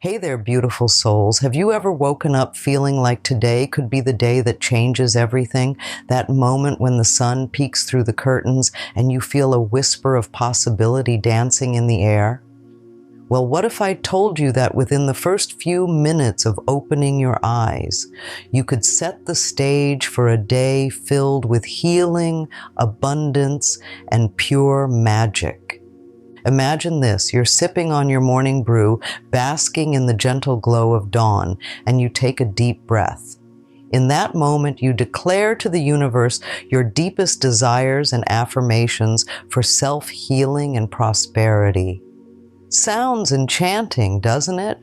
Hey there, beautiful souls. Have you ever woken up feeling like today could be the day that changes everything? That moment when the sun peeks through the curtains and you feel a whisper of possibility dancing in the air? Well, what if I told you that within the first few minutes of opening your eyes, you could set the stage for a day filled with healing, abundance, and pure magic? Imagine this, you're sipping on your morning brew, basking in the gentle glow of dawn, and you take a deep breath. In that moment, you declare to the universe your deepest desires and affirmations for self-healing and prosperity. Sounds enchanting, doesn't it?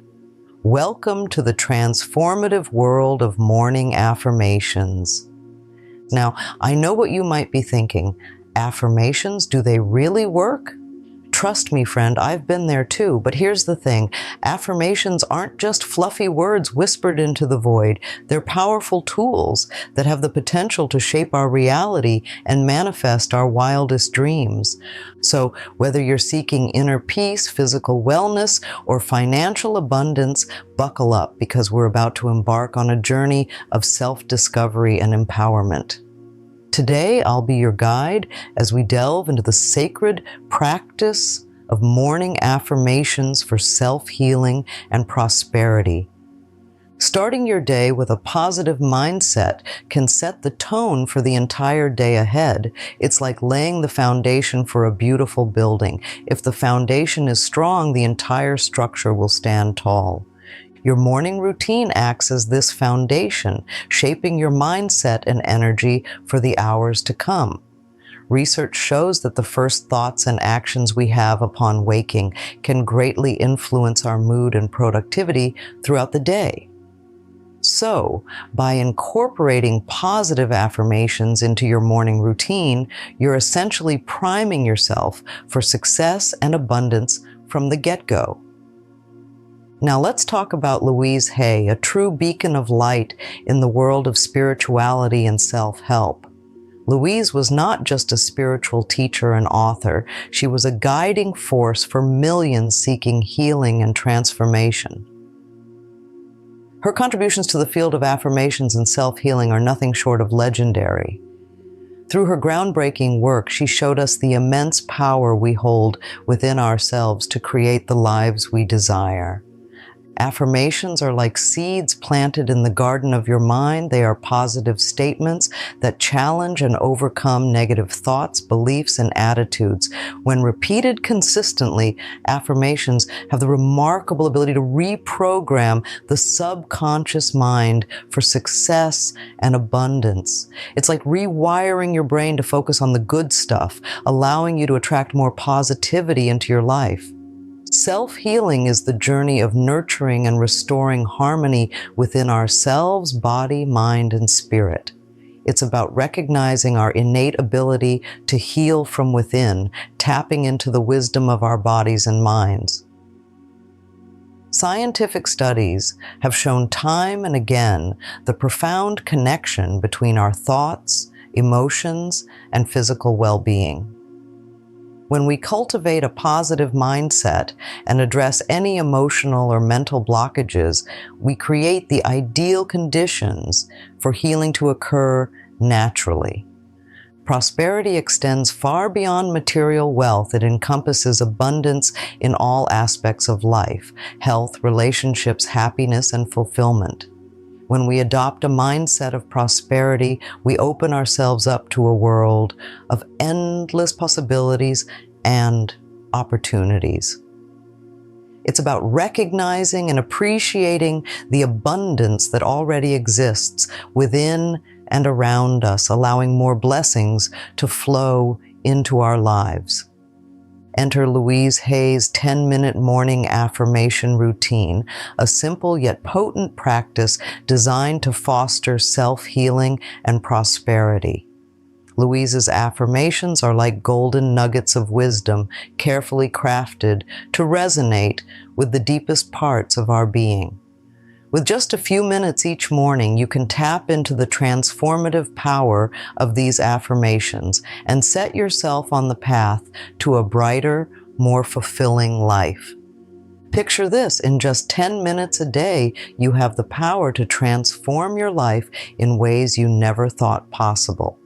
Welcome to the transformative world of morning affirmations. Now, I know what you might be thinking. Affirmations, do they really work? Trust me, friend, I've been there too, but here's the thing. Affirmations aren't just fluffy words whispered into the void. They're powerful tools that have the potential to shape our reality and manifest our wildest dreams. So whether you're seeking inner peace, physical wellness, or financial abundance, buckle up because we're about to embark on a journey of self-discovery and empowerment. Today, I'll be your guide as we delve into the sacred practice of morning affirmations for self-healing and prosperity. Starting your day with a positive mindset can set the tone for the entire day ahead. It's like laying the foundation for a beautiful building. If the foundation is strong, the entire structure will stand tall. Your morning routine acts as this foundation, shaping your mindset and energy for the hours to come. Research shows that the first thoughts and actions we have upon waking can greatly influence our mood and productivity throughout the day. So, by incorporating positive affirmations into your morning routine, you're essentially priming yourself for success and abundance from the get-go. Now let's talk about Louise Hay, a true beacon of light in the world of spirituality and self-help. Louise was not just a spiritual teacher and author, she was a guiding force for millions seeking healing and transformation. Her contributions to the field of affirmations and self-healing are nothing short of legendary. Through her groundbreaking work, she showed us the immense power we hold within ourselves to create the lives we desire. Affirmations are like seeds planted in the garden of your mind. They are positive statements that challenge and overcome negative thoughts, beliefs, and attitudes. When repeated consistently, affirmations have the remarkable ability to reprogram the subconscious mind for success and abundance. It's like rewiring your brain to focus on the good stuff, allowing you to attract more positivity into your life. Self-healing is the journey of nurturing and restoring harmony within ourselves, body, mind, and spirit. It's about recognizing our innate ability to heal from within, tapping into the wisdom of our bodies and minds. Scientific studies have shown time and again the profound connection between our thoughts, emotions, and physical well-being. When we cultivate a positive mindset and address any emotional or mental blockages, we create the ideal conditions for healing to occur naturally. Prosperity extends far beyond material wealth. It encompasses abundance in all aspects of life: health, relationships, happiness, and fulfillment. When we adopt a mindset of prosperity, we open ourselves up to a world of endless possibilities and opportunities. It's about recognizing and appreciating the abundance that already exists within and around us, allowing more blessings to flow into our lives. Enter Louise Hay's 10-minute morning affirmation routine, a simple yet potent practice designed to foster self-healing and prosperity. Louise's affirmations are like golden nuggets of wisdom, carefully crafted to resonate with the deepest parts of our being. With just a few minutes each morning, you can tap into the transformative power of these affirmations and set yourself on the path to a brighter, more fulfilling life. Picture this, in just 10 minutes a day, you have the power to transform your life in ways you never thought possible.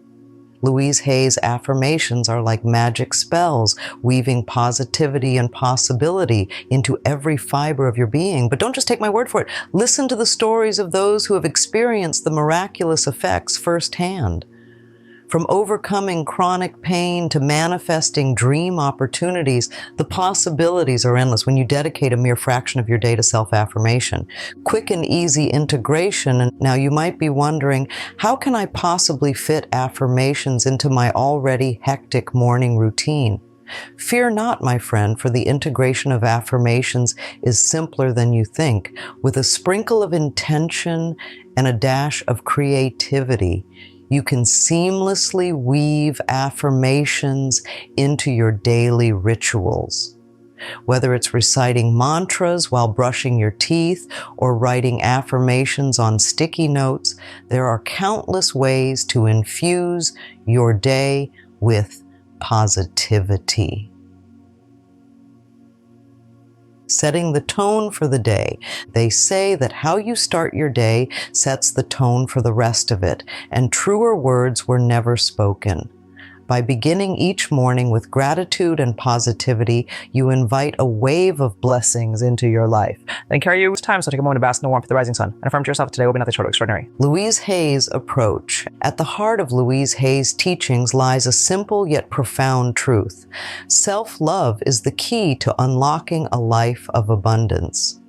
Louise Hay's affirmations are like magic spells, weaving positivity and possibility into every fiber of your being. But don't just take my word for it. Listen to the stories of those who have experienced the miraculous effects firsthand. From overcoming chronic pain to manifesting dream opportunities, the possibilities are endless when you dedicate a mere fraction of your day to self-affirmation. Quick and easy integration. And now you might be wondering, how can I possibly fit affirmations into my already hectic morning routine? Fear not, my friend, for the integration of affirmations is simpler than you think. With a sprinkle of intention and a dash of creativity, you can seamlessly weave affirmations into your daily rituals. Whether it's reciting mantras while brushing your teeth or writing affirmations on sticky notes, there are countless ways to infuse your day with positivity. Setting the tone for the day. They say that how you start your day sets the tone for the rest of it, and truer words were never spoken. By beginning each morning with gratitude and positivity, you invite a wave of blessings into your life. Then carry you time, so take a moment to bask in the warmth of the rising sun and affirm to yourself today will be nothing short of extraordinary. Louise Hay's approach. At the heart of Louise Hay's teachings lies a simple yet profound truth. Self-love is the key to unlocking a life of abundance.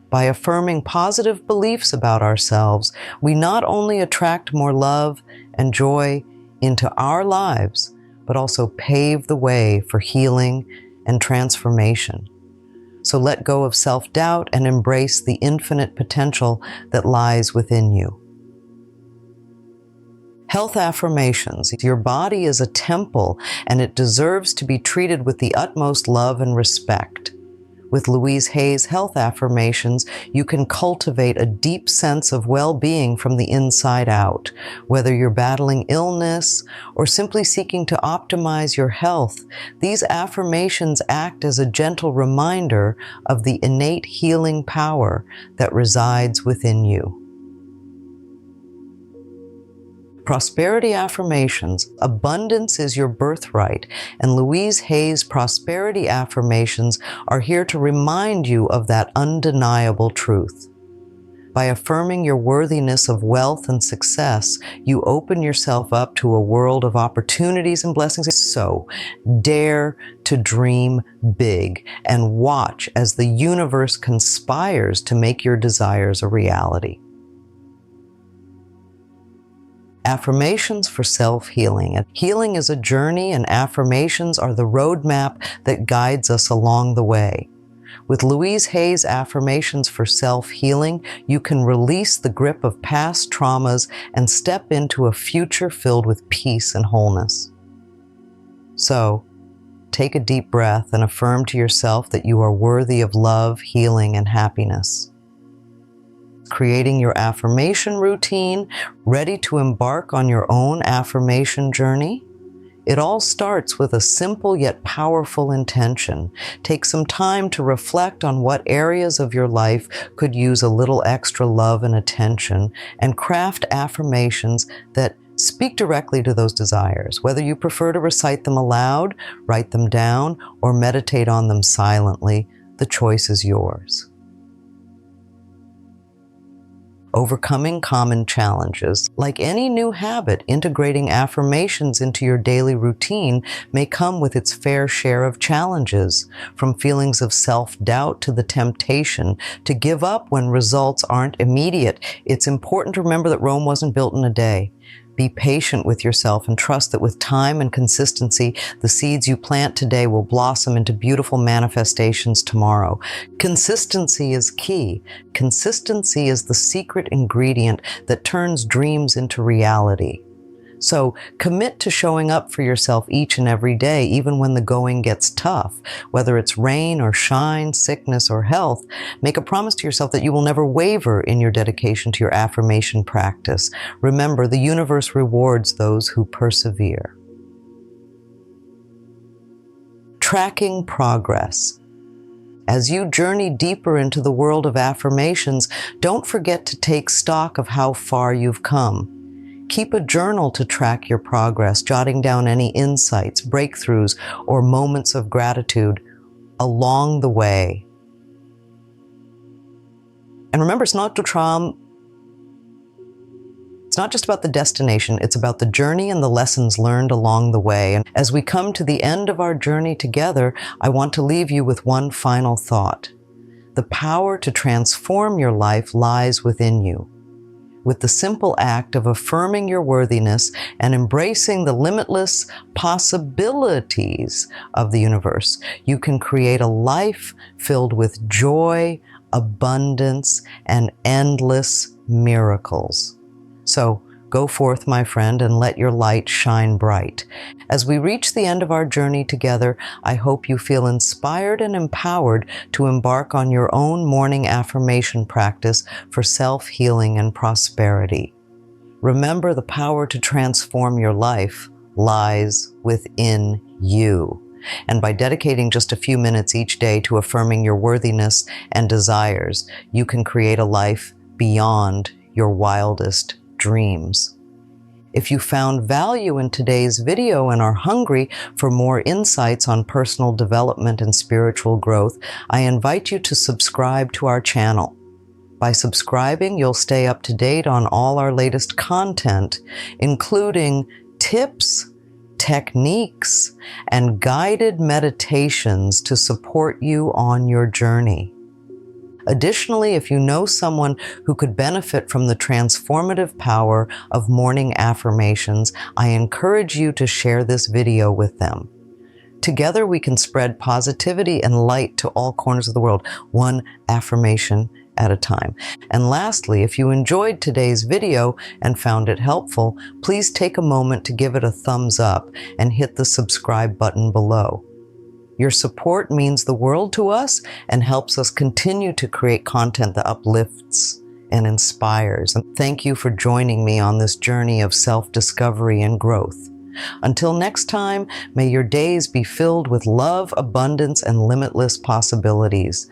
By affirming positive beliefs about ourselves, we not only attract more love and joy into our lives, but also pave the way for healing and transformation. So let go of self-doubt and embrace the infinite potential that lies within you. Health affirmations. Your body is a temple, and it deserves to be treated with the utmost love and respect. With Louise Hay's health affirmations, you can cultivate a deep sense of well-being from the inside out. Whether you're battling illness or simply seeking to optimize your health, these affirmations act as a gentle reminder of the innate healing power that resides within you. Prosperity affirmations. Abundance is your birthright, and Louise Hay's prosperity affirmations are here to remind you of that undeniable truth. By affirming your worthiness of wealth and success, you open yourself up to a world of opportunities and blessings. So, dare to dream big and watch as the universe conspires to make your desires a reality. Affirmations for self-healing. Healing is a journey, and affirmations are the roadmap that guides us along the way. With Louise Hay's affirmations for self-healing, you can release the grip of past traumas and step into a future filled with peace and wholeness. So, take a deep breath and affirm to yourself that you are worthy of love, healing, and happiness. Creating your affirmation routine, ready to embark on your own affirmation journey? It all starts with a simple yet powerful intention. Take some time to reflect on what areas of your life could use a little extra love and attention, and craft affirmations that speak directly to those desires. Whether you prefer to recite them aloud, write them down, or meditate on them silently, the choice is yours. Overcoming common challenges. Like any new habit, integrating affirmations into your daily routine may come with its fair share of challenges, from feelings of self-doubt to the temptation to give up when results aren't immediate. It's important to remember that Rome wasn't built in a day. Be patient with yourself and trust that with time and consistency, the seeds you plant today will blossom into beautiful manifestations tomorrow. Consistency is key. Consistency is the secret ingredient that turns dreams into reality. So commit to showing up for yourself each and every day, even when the going gets tough. Whether it's rain or shine, sickness or health, make a promise to yourself that you will never waver in your dedication to your affirmation practice. Remember, the universe rewards those who persevere. Tracking progress. As you journey deeper into the world of affirmations, don't forget to take stock of how far you've come. Keep a journal to track your progress, jotting down any insights, breakthroughs, or moments of gratitude along the way. And remember, it's not just about the destination, it's about the journey and the lessons learned along the way. And as we come to the end of our journey together, I want to leave you with one final thought. The power to transform your life lies within you. With the simple act of affirming your worthiness and embracing the limitless possibilities of the universe, you can create a life filled with joy, abundance, and endless miracles. So go forth, my friend, and let your light shine bright. As we reach the end of our journey together, I hope you feel inspired and empowered to embark on your own morning affirmation practice for self-healing and prosperity. Remember, the power to transform your life lies within you. And by dedicating just a few minutes each day to affirming your worthiness and desires, you can create a life beyond your wildest dreams. If you found value in today's video and are hungry for more insights on personal development and spiritual growth, I invite you to subscribe to our channel. By subscribing, you'll stay up to date on all our latest content, including tips, techniques, and guided meditations to support you on your journey. Additionally, if you know someone who could benefit from the transformative power of morning affirmations, I encourage you to share this video with them. Together, we can spread positivity and light to all corners of the world, one affirmation at a time. And lastly, if you enjoyed today's video and found it helpful, please take a moment to give it a thumbs up and hit the subscribe button below. Your support means the world to us and helps us continue to create content that uplifts and inspires. And thank you for joining me on this journey of self-discovery and growth. Until next time, may your days be filled with love, abundance, and limitless possibilities.